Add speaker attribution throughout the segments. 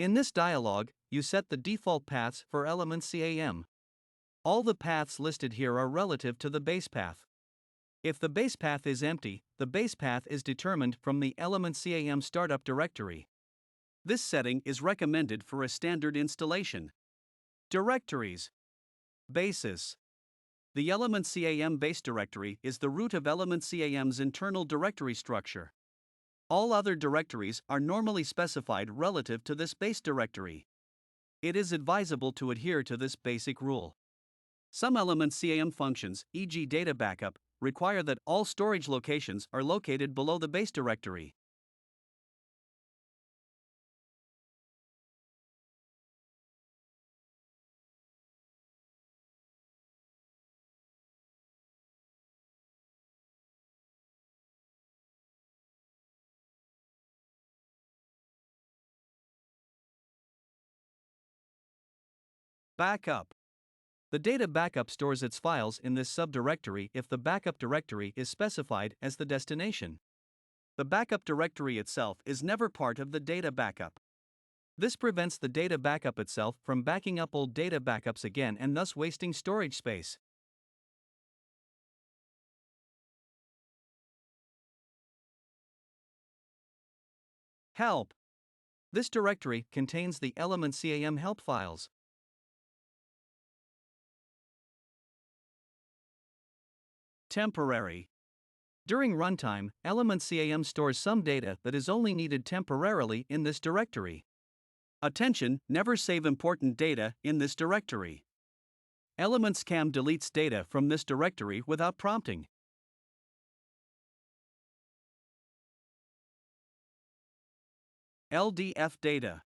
Speaker 1: In this dialog, you set the default paths for element CAM. All the paths listed here are relative to the base path. If the base path is empty, the base path is determined from the element CAM startup directory. This setting is recommended for a standard installation. Directories. Basis. The element CAM base directory is the root of element CAM's internal directory structure. All other directories are normally specified relative to this base directory. It is advisable to adhere to this basic rule. Some element CAM functions, e.g. data backup, require that all storage locations are located below the base directory. Backup. The data backup stores its files in this subdirectory if the backup directory is specified as the destination. The backup directory itself is never part of the data backup. This prevents the data backup itself from backing up old data backups again and thus wasting storage space. Help. This directory contains the element CAM help files. Temporary. During runtime, element CAM stores some data that is only needed temporarily in this directory. Attention, never save important data in this directory. Elements CAM deletes data from this directory without prompting. LDF data.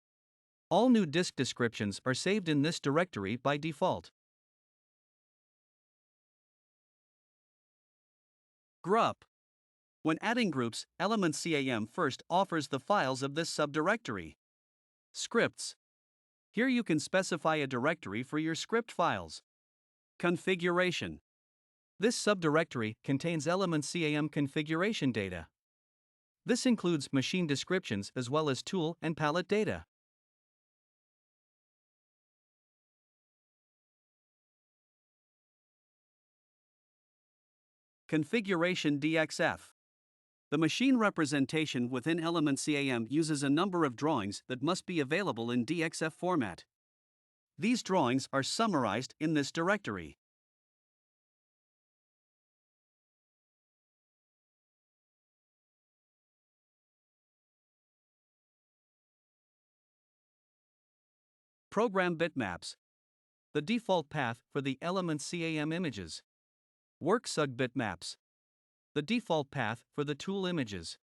Speaker 1: All new disk descriptions are saved in this directory by default. Grup. When adding groups, element CAM first offers the files of this subdirectory. Scripts. Here you can specify a directory for your script files. Configuration. This subdirectory contains element CAM configuration data. This includes machine descriptions as well as tool and palette data. Configuration DXF. The machine representation within element CAM uses a number of drawings that must be available in DXF format. These drawings are summarized in this directory. Program bitmaps. The default path for the element CAM images. Worksug bitmaps. The default path for the tool images.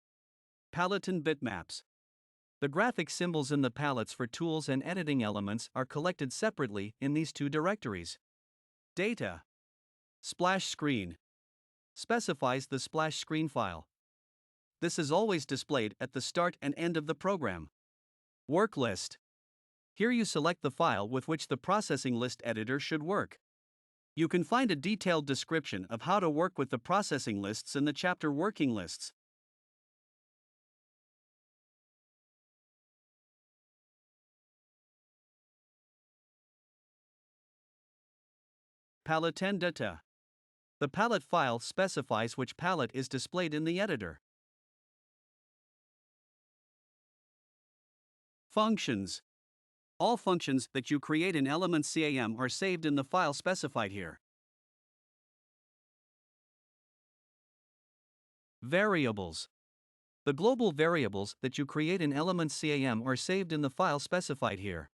Speaker 1: Paletten bitmaps. The graphic symbols in the palettes for tools and editing elements are collected separately in these two directories. Data. Splash screen. Specifies the splash screen file. This is always displayed at the start and end of the program. Work list. Here you select the file with which the processing list editor should work. You can find a detailed description of how to work with the processing lists in the chapter Working Lists. Paletten data. The palette file specifies which palette is displayed in the editor. Functions. All functions that you create in element CAM are saved in the file specified here. Variables. The global variables that you create in element CAM are saved in the file specified here.